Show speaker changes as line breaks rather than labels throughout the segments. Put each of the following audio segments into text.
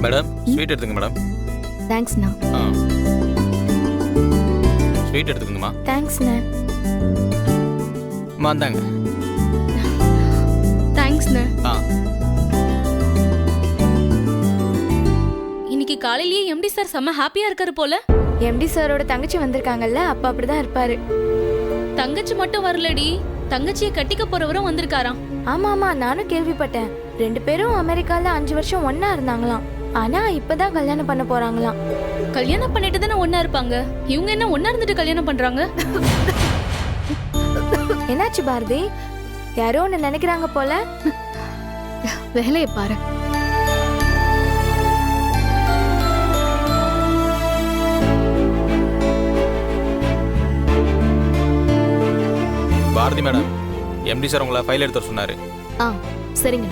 Madam sweet எடுத்துங்க madam.
தேங்க்ஸ்ண்ணா.
Sweet எடுத்துக்கங்கம்மா.
தேங்க்ஸ்ண்ணா.
வந்தாங்க.
தேங்க்ஸ்ண்ணா.
இன்னைக்கு காலையிலேயே எம்டி சார் செம்ம ஹாப்பியா இருக்காரு போல.
எம்டி சாரோட தங்கச்சி வந்திருக்காங்கல்ல, அப்ப அப்படிதான் இருப்பாரு.
தங்கச்சி மட்டும் வரலடி, தங்கச்சியை கட்டிக்க போறவரும் வந்திருக்காராம்.
ஆமா ஆமா, நானும் கேள்விப்பட்டேன். 2 பேரும் அமெரிக்கால 5 வருஷம் ஒன்னா இருந்தாங்களாம். ஆனா இப்பதான் கல்யாணம் பண்ண போறாங்களாம்.
கல்யாணம் பண்ணிட்டு தானே ஒன்னா இருப்பாங்க. இவங்க என்ன ஒன்னா இருந்துட்டு கல்யாணம் பண்றாங்க?
என்னாச்சு பாரதி? யாரோ ஒன்னு நினைக்கிறாங்க போல.
வேலையை பாரு.
பாரதி மேடம், எம்டி சார் உங்களை ஃபைல் எடுத்து சொன்னாரு.
சரிங்க.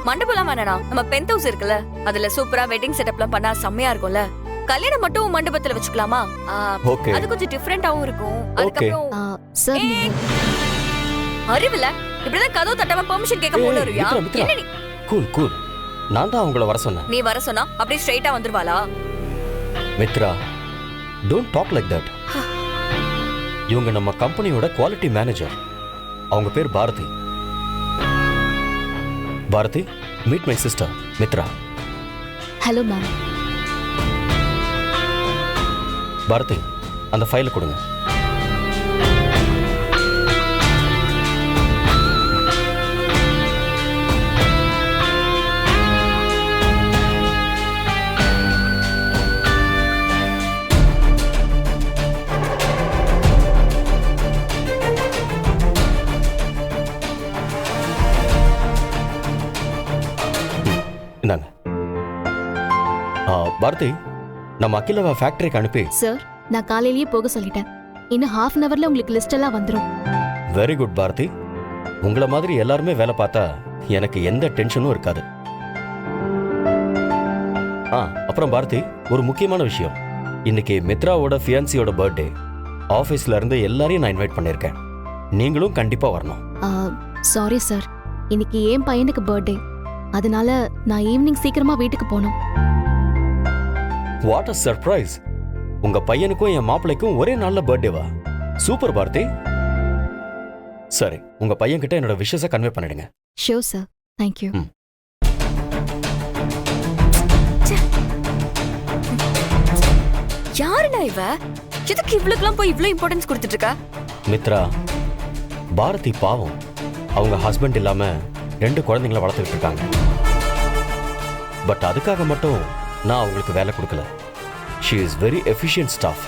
மண்டபம்லாம் வேணா, நம்ம பென்ட் ஹவுஸ் இருக்குல்ல, அதுல சூப்பரா வெட்டிங் செட்டப்லாம் பண்ணா செம்மையா இருக்கும்ல. கல்யாணம் மட்டும் மண்டபத்துல வச்சுக்கலாமா? அது கொஞ்சம் டிஃபரெண்டாவும் இருக்கும். அதுக்கப்புறம் அறிவில்ல, இப்படிதான் கதவு தட்டாம பெர்மிஷன் கேட்க போல வருவியா? என்ன நீ?
கூல் கூல், நான் தான் அவங்கள வர சொன்னேன்.
நீ வர சொன்னா அப்படியே ஸ்ட்ரைட்டா வந்துருவாளா?
Mitra, don't talk like that. இவங்க நம்ம கம்பெனியோட குவாலிட்டி மேனேஜர். அவங்க பேர் Bharathi. Bharathi, meet my sister Mitra.
Hello ma'am.
Bharathi, அந்த ஃபைலை கொடுங்க. பாரதி, நம்ம அகிலவா ஃபேக்டரிக்கு அனுப்பி.
சார், நான் காலையிலேயே போக சொல்லிட்டேன். இன்னும் ½ அன் ஹவர்ல உங்களுக்கு லிஸ்ட் எல்லாம் வந்துரும்.
Very good Bharathi. உங்களை மாதிரி எல்லாருமே வேலை பார்த்தா எனக்கு எந்த டென்ஷனும் இருக்காது. அப்புறம் பாரதி, ஒரு முக்கியமான விஷயம். இன்னைக்கு மித்ராவோட ஃபியான்சியோட பர்த்டே. ஆபீஸ்ல இருந்து எல்லாரையும் நான் இன்வைட் பண்ணிருக்கேன். நீங்களும் கண்டிப்பா வரணும்.
சாரி சார், இன்னைக்கு என் பையனுக்கு பர்த்டே. அதனால நான் ஈவினிங் சீக்கிரமா வீட்டுக்கு போகணும்.
What a surprise! உங்க பையனுக்கும் என் மாப்பிள்ளைக்கும் ஒரே நாள்ல பர்த்டேவா? சூப்பர் பாரதி. சரி, உங்க பையன் கிட்ட என்னோட விஷஸை கன்வே பண்ணிடுங்க.
Sure sir. Thank you.
யாருடா இவ? எதுக்கு இவளுக்குலாம் போய் இவ்ளோ இம்பார்ட்டன்ஸ் கொடுத்துட்டு இருக்கா?
மித்ரா, பாரதி பாவம். அவங்க ஹஸ்பண்ட் இல்லாம 2 குழந்தைங்களை வளர்த்துட்டு இருக்காங்க. பட் அதுக்காக மட்டும் நான் அவங்களுக்கு வேலை கொடுக்கல. She is very efficient staff.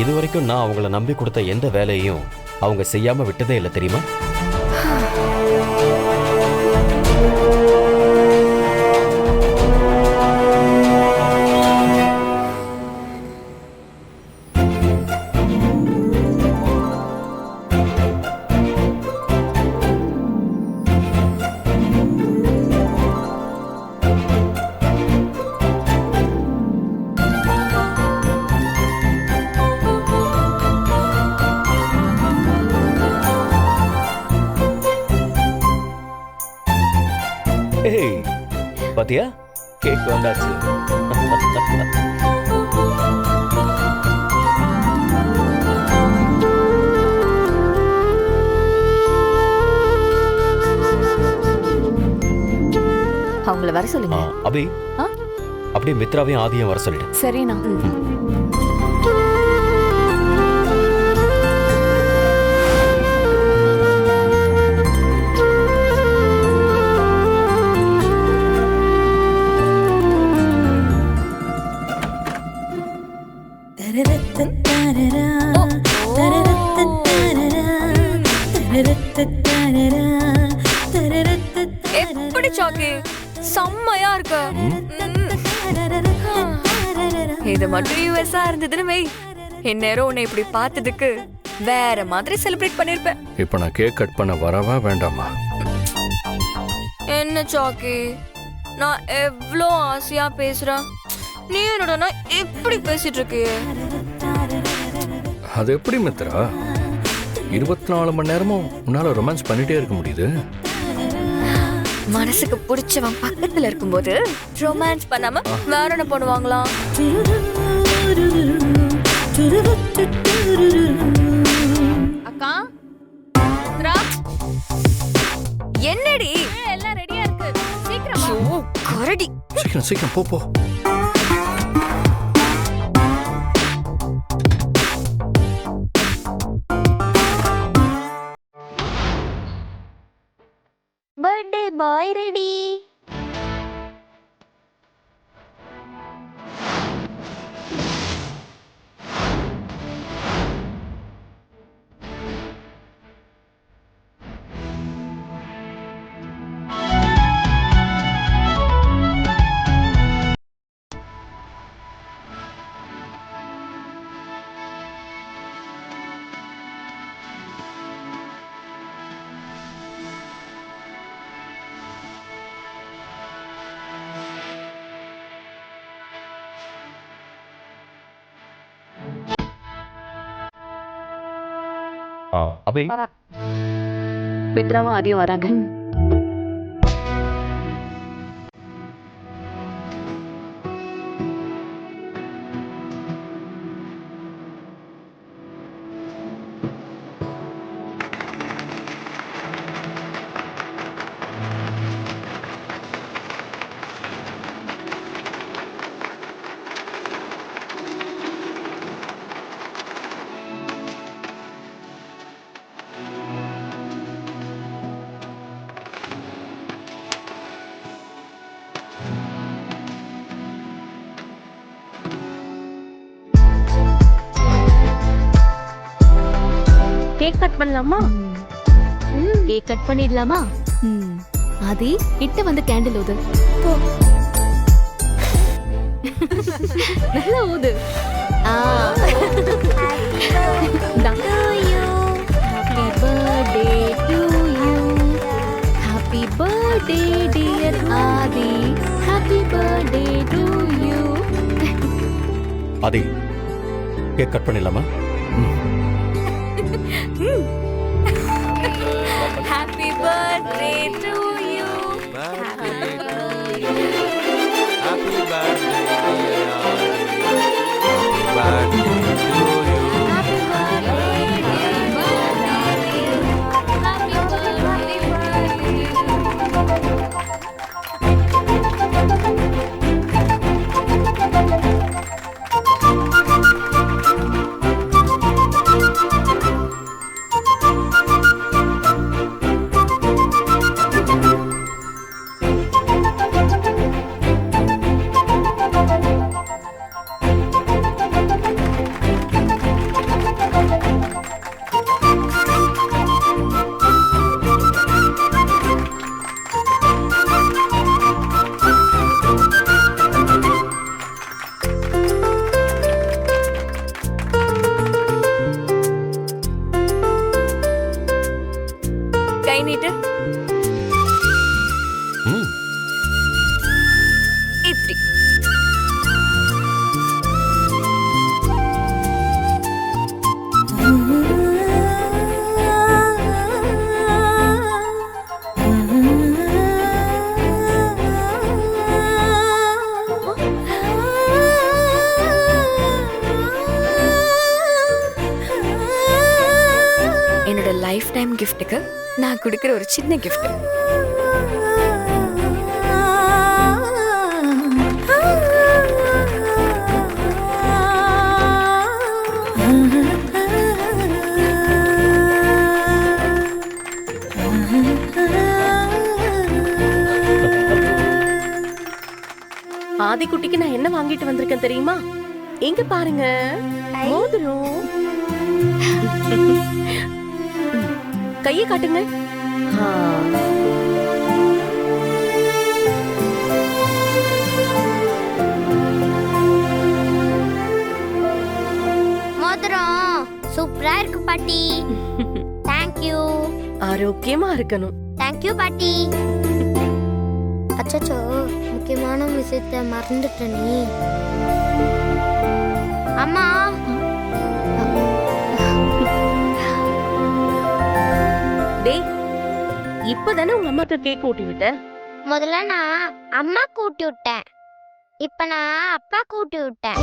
இதுவரைக்கும் நான் அவங்கள நம்பி கொடுத்த எந்த வேலையையும் அவங்க செய்யாம விட்டதே இல்லை, தெரியுமா? பாத்தியா, கேக் வந்தாச்சு.
அவங்கள வர சொல்லுங்க.
அபி, அப்படியே மித்ராவையும் ஆதியும் வர சொல்லிடு.
சரிண்ணா.
எப்படி சாக்கி செம்மையா இருக்கு. இது மட்டும் யூஎஸ்ஆ இருந்ததுன்னு வை, இந்நேரம் உன்னை இப்படி பார்த்ததுக்கு வேற மாதிரி செலிப்ரேட் பண்ணிருப்பேன்.
இப்ப நான் கேக் கட் பண்ண வரவா வேண்டாமா?
என்ன சாக்கி, நான் எவ்வளோ ஆசையா பேசுறேன், நீ என்னோட எப்படி பேசிட்டு இருக்கியே?
அது எப்படி மித்ரா 24 மணி நேரமும் உன்னால ரொமான்ஸ் பண்ணிட்டே இருக்க முடியுது?
மனசுக்கு பிடிச்சவன் பக்கத்துல இருக்கும்போது ரொமான்ஸ் பண்ணாம வேற என்ன பண்ணுவாங்களாம்?
அக்கா
என்னடி
எல்லாம் ரெடியா இருக்கு சீக்கிரமா.
ஐயோ, கரடி.
சீக்கிரம் சீக்கிரம் போ.
Birthday boy ready.
அபி
மித்ராவும் ஆதியும் வராங்க.
கேக் கட் பண்ணலாமா?
கேக் கட் பண்ணிடலாமா? ஆதி கிட்ட வந்து கேண்டில் ஊது. நல்லா ஊது. Happy birthday to you. Happy birthday dear Adi. Happy birthday to you.
Aadhi cake cut பண்ணிடலாமா?
Happy birthday to you.
Happy birthday to you. Happy birthday to you.
கை நீட்டு. இப்படி. என்னோட லைஃப் டைம் கிஃப்ட்டுக்கு நான் கொடுக்கிற ஒரு சின்ன கிஃப்ட்.
ஆதிக்குட்டிக்கு நான் என்ன வாங்கிட்டு வந்திருக்கேன் தெரியுமா? இங்க பாருங்க, மோதிரம். கையை காட்டுங்க.
மோதிரம் சூப்பரா இருக்கு பாட்டி. Thank you.
ஆரோக்கியமா இருக்கணும்.
தேங்க் யூ பாட்டி. அச்சச்சோ, முக்கியமான விஷயத்தை மறந்துட்டேனே. அம்மா,
டேய் இப்பதானே உங்க அம்மாக்கு கேக் ஊட்டி விட்ட.
முதல்ல நான் அம்மா கூட்டி விட்டேன், இப்ப நான் அப்பா கூட்டி விட்டேன்.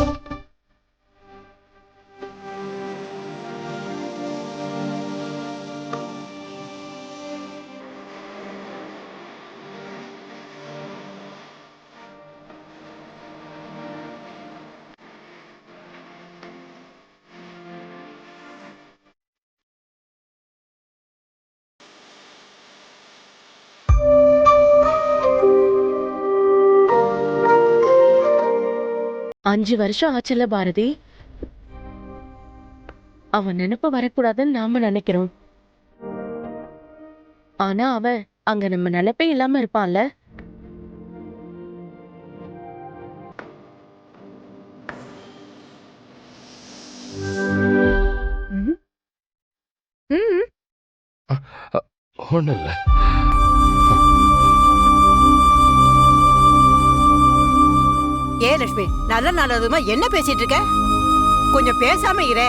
அஞ்சு வருஷம் ஆச்சுல பாரதி. அவன் நினைப்ப வரக்கூடாதுன்னு நாம நினைக்கிறோம். ஆனா அவன் அங்க நம்ம நினைப்பே இல்லாம இருப்பான்ல.
ஒன்றும் இல்லை.
ஏ லட்சுமி, நல்ல நல்லதுமா என்ன பேசிட்டு இருக்க? கொஞ்சம் பேசாம இரு.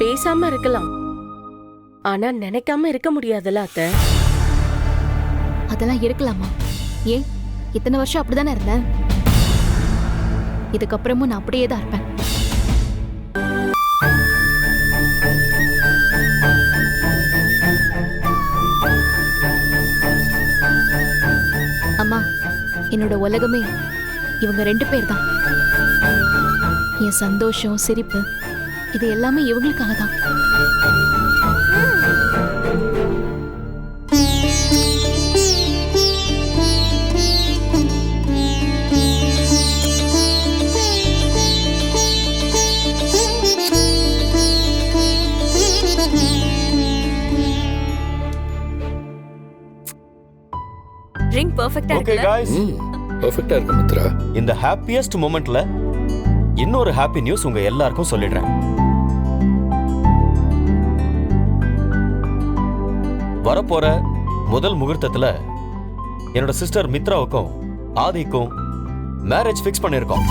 பேசாம இருக்கலாம், ஆனா நினைக்காம இருக்க முடியாதுல்ல அத்தை.
அதெல்லாம் இருக்கலாமா? ஏன் இத்தனை வருஷம் அப்படிதானே இருந்தேன். இதுக்கப்புறமும் நான் அப்படியே தான் இருப்பேன். அம்மா, என்னோட உலகமே இவங்க 2 பேர் தான். என் சந்தோஷம், சிரிப்பு இது எல்லாமே இவங்களுக்காக தான்.
ட்ரிங்க் பெர்ஃபெக்ட்டா
ஓகே
இருக்குல்ல?
गाइस,
பர்ஃபெக்டா இருக்கு மித்ரா.
இந்த ஹாப்பியஸ்ட் மொமெண்ட்ல இன்னொரு ஹாப்பி நியூஸ் உங்க எல்லாருக்கும் சொல்லிடுறேன். வரப்போற முதல் முகூர்த்தத்துல என்னோட சிஸ்டர் மித்ராவுக்கும் ஆதிக்கும் மேரேஜ் ஃபிக்ஸ் பண்ணிருக்கோம்.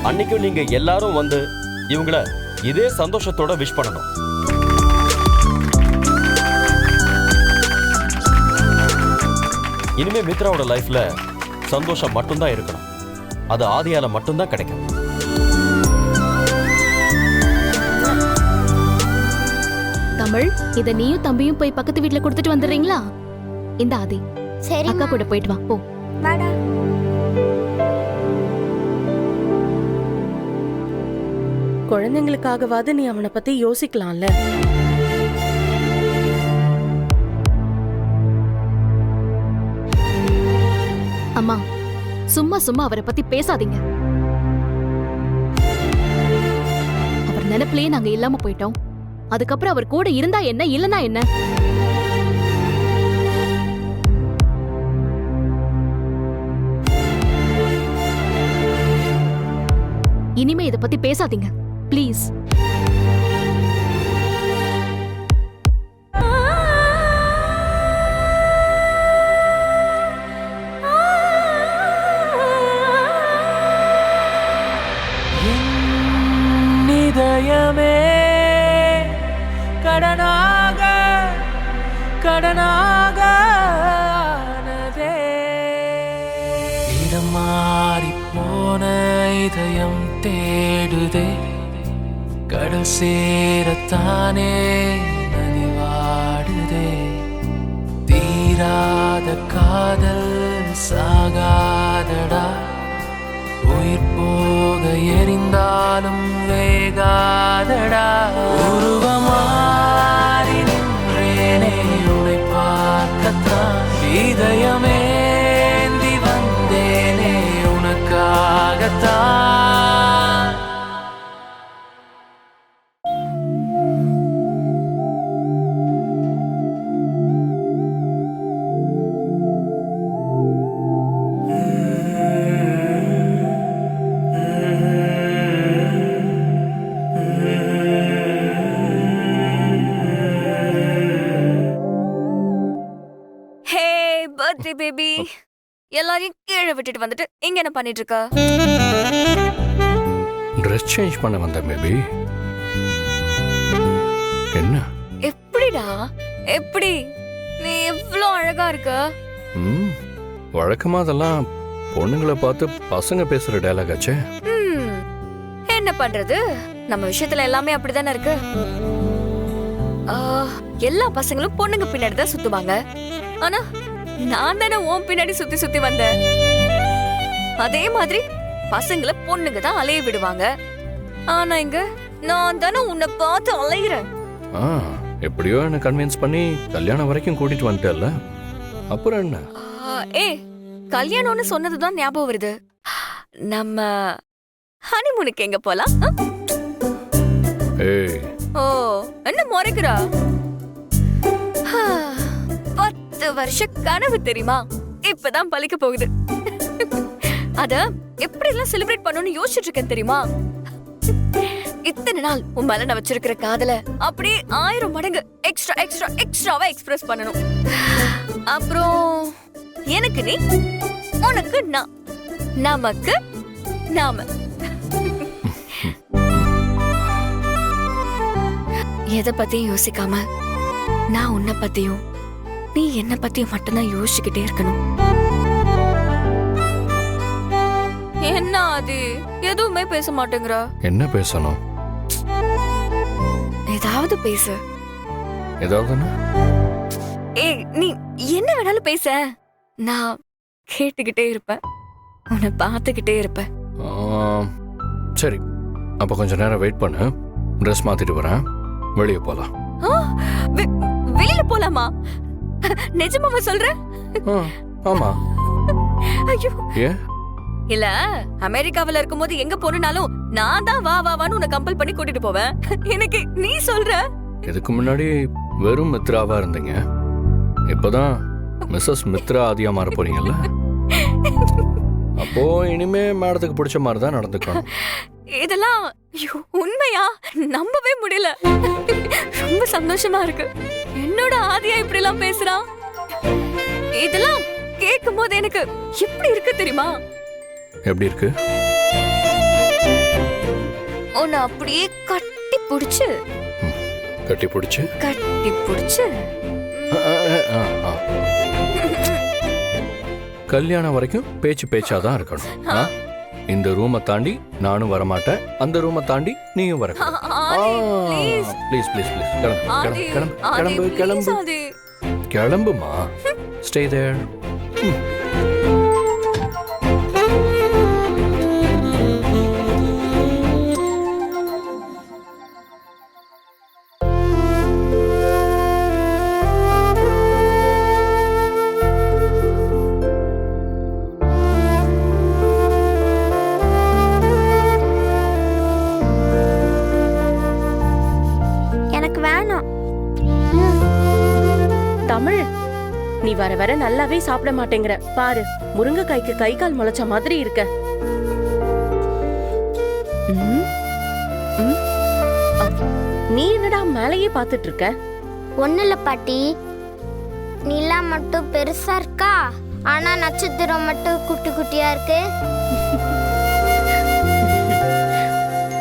அன்னைக்கும் நீங்க எல்லாரும் வந்து இவங்கள இதே சந்தோஷத்தோட விஷ் பண்ணணும். இனிமே மித்ராவோட லைஃப்ல சந்தோஷம் மட்டும்தான் இருக்கணும். அது ஆதியால மட்டும்தான் கிடைக்கும்.
தமிழ், இத நீயும் தம்பியும் போய் பக்கத்து வீட்ல கொடுத்துட்டு வந்துடுறீங்களா? இந்த ஆதி,
சரி
அக்கா கூட போயிட்டு வா போ.
வாடா.
குழந்தைங்களுக்காகவாது நீ அவனை பத்தி யோசிக்கலாம்ல.
அம்மா, சும்மா சும்மா அவரை பத்தி பேசாதீங்க. அவர் நினைப்பிலேயே நாங்க இல்லாம போயிட்டோம். அதுக்கப்புறம் அவர் கூட இருந்தா என்ன, இல்லனா என்ன? இனிமே இத பத்தி பேசாதீங்க ப்ளீஸ்.
இதயமே கடனாக கடனாக ஆனதே. இடம் மாறி போன இதயம் தேடுதே, கடல் சேரத்தானே நதி வாடுதே. தீராத காதல் சாகாதடா, உயிர் போக எரிந்தாலும் வேகாதடா. உருவமாறி நின்றேனே உன்னை பார்க்கத்தான், இதயமேந்தி வந்தேனே உனக்காகத்தான்.
பர்த்டே பேபி, எல்லாரையும் கீழே விட்டுட்டு வந்துட்டு இங்க என்ன பண்ணிட்டு இருக்க?
ட்ரெஸ் சேஞ்ச் பண்ண வந்தேன் பேபி. என்ன?
எப்படிடா? எப்படி? நீ எவ்வளோ அழகா இருக்க.
வழக்கமா அதெல்லாம் பொண்ணுங்களை பார்த்து பசங்க பேசுற டயலாக் ஆச்சே.
என்ன பண்றது, நம்ம விஷயத்துல எல்லாமே அப்படிதானே இருக்கு. எல்லா பசங்களும் பொண்ணுங்க பின்னாடி தான் சுத்துவாங்க. ஆனா நான் தானே உன் பின்னாடி சுத்தி சுத்தி வந்தேன். அதே மாதிரி பசங்களை பொண்ணுங்க தான் அலைய விடுவாங்க. ஆனா இங்க நான் தானே உன்னை பார்த்து அலையிறேன்.
எப்படியோ என்ன கன்வின்ஸ் பண்ணி கல்யாணம் வரைக்கும் கூட்டிட்டு வந்துட்டல, அப்புறம் என்ன?
கல்யாணம்னு சொன்னதுதான் ஞாபகம் வருது. நம்ம ஹனிமூனுக்கு எங்க போலாம்? ஓ, என்ன முறைக்கிறா? 10 வருஷ கனவு தெரியுமா, இப்பதான் பலிக்க போகுது. அத எப்படி எல்லாம் செலிப்ரேட் பண்ணணும்னு யோசிச்சுட்டு இருக்கேன் தெரியுமா. இத்தனை நாள் உன் மேல நான் வச்சிருக்கிற காதல அப்படியே 1000 மடங்கு எக்ஸ்ட்ராவா எக்ஸ்பிரஸ் பண்ணணும். அப்புறம் எனக்கு நீ, உனக்கு நான், நமக்கு நாம. எதை பத்தியும் யோசிக்காம நான் உன்னை பத்தியும் நீ என்ன பத்தியும் மட்டும்தான் யோசிச்சுக்கிட்டே இருக்கணும். என்ன அது எதுவுமே பேச மாட்டேங்கிற?
என்ன பேசணும்?
ஏதாவது பேசு.
ஏதாவதுன்னா?
நீ என்ன வேணாலும் பேச, நான் கேட்டுக்கிட்டே இருப்பேன், உன்னை பார்த்துக்கிட்டே இருப்பேன்.
சரி, அப்ப கொஞ்ச நேரம் வெயிட் பண்ணு, ட்ரெஸ் மாத்திட்டு வரேன், வெளியே போலாம்.
வெளியில போலாமா? நிஜமாவா சொல்ற?
ஆமா.
ஐயோ,
ஏன்?
இல்ல, அமெரிக்காவில இருக்கும்போது எங்க போனாலும் நான் தான் வா வான்னு உன்னை கம்பல் பண்ணி கூட்டிட்டு போவேன். எனக்கு நீ சொல்ற?
இதுக்கு முன்னாடி வெறும் மித்ராவா இருந்தீங்க, இப்பதான் மிஸ்ஸஸ் மித்ரா ஆதியா மாற போறீங்கல்ல. அப்போ இனிமே மேடத்துக்கு பிடிச்ச மாதிரி தான் நடந்துக்கணும்.
இதெல்லாம் உண்மையா? நம்பவே முடியல. ரொம்ப சந்தோஷமா இருக்கு. என்னோட ஆதியா இப்படி எல்லாம் பேசுறான். இதெல்லாம் கேட்கும் போது எனக்கு எப்படி இருக்கு தெரியுமா?
எப்படி இருக்கு?
உன்னை அப்படியே கட்டி பிடிச்சு
கல்யாணம் வரைக்கும் பேச்சாதான் இருக்கணும். இந்த ரூமை தாண்டி நானும் வரமாட்டேன், அந்த ரூமை தாண்டி நீயும் வர. ப்ளீஸ் ப்ளீஸ் ப்ளீஸ், கிளம்புமா. Stay there.
தமிழ், நீ வர வர நல்லாவே சாப்பிட மாட்டேங்கிற பாரு. முருங்கைக்காய்க்கு கை கால் முளைச்ச மாதிரி இருக்க. நீ என்னடா மேலையே பாத்துட்டு இருக்க?
ஒண்ணுல பாட்டி, நிலா மட்டும் பெருசா இருக்கா, ஆனா நட்சத்திரம் மட்டும் குட்டி குட்டியா இருக்கு.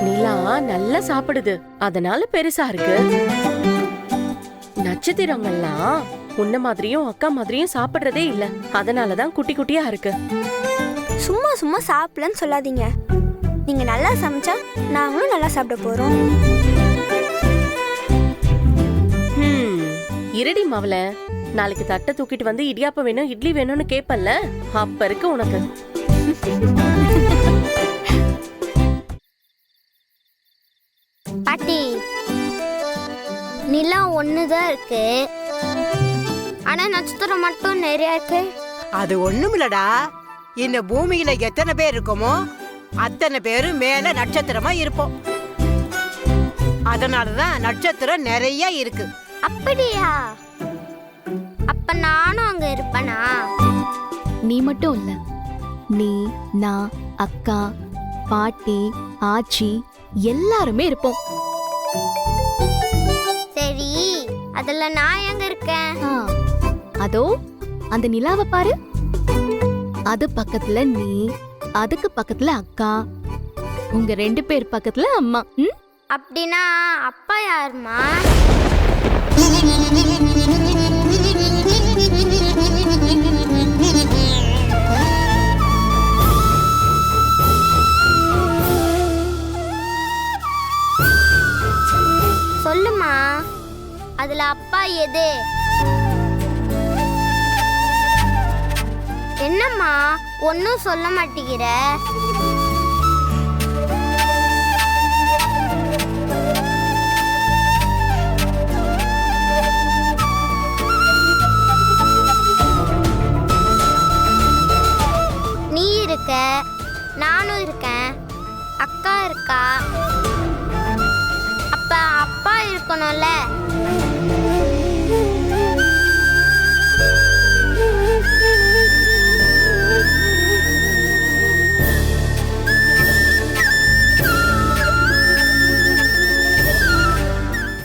நிலா நல்லா சாப்பிடுது, அதனால பெருசா இருக்கு. நட்சத்திரங்கள்லாம் உன்ன மாதிரியும் அக்கா மாதிரியும் சாப்பிடுறதே இல்ல, அதனாலதான் குட்டி குட்டியா இருக்கு.
சும்மா சும்மா சாப்பிடலன்னு சொல்லாதீங்க. நீங்க நல்லா சமைச்சா நாங்களும் நல்லா சாப்பிட போறோம்.
இருடி மாவள, நாளைக்கு தட்டை தூக்கிட்டு வந்து இடியாப்பம் வேணும் இட்லி வேணும்னு கேப்பல்ல, அப்ப இருக்கு உனக்கு.
பாட்டி, நிலா ஒண்ணுதான் இருக்கு, ஆனா நட்சத்திரம் மட்டும் நிறைய இருக்கு.
அது ஒண்ணுமில்லடா, இந்த பூமியில எத்தனை பேர் இருக்கோமோ அத்தனை பேரும் மேல நட்சத்திரமா இருப்போம். அதனாலதான் நட்சத்திரம் நிறைய இருக்கு.
அப்படியா? அப்ப நானும் அங்க இருப்பேனா?
நீ மட்டும் இல்ல, நீ, நான், அக்கா, பாட்டி, ஆச்சி எல்லாருமே இருப்போம்.
சரி, அதுல நான் எங்க இருக்கேன்?
அதோ அந்த நிலாவை பாரு. அது பக்கத்துல நீ, அதுக்கு பக்கத்துல அக்கா, உங்க 2 பேர் பக்கத்துல அம்மா. ம்?
அப்படின்னா அப்பா யாருமா? சொல்லுமா, அதுல அப்பா எது? என்னம்மா ஒன்னும் சொல்ல மாட்டேங்கிற? நீ இருக்க, நானும் இருக்கேன், அக்கா இருக்கா. அப்ப அப்பா இருக்கணும்ல.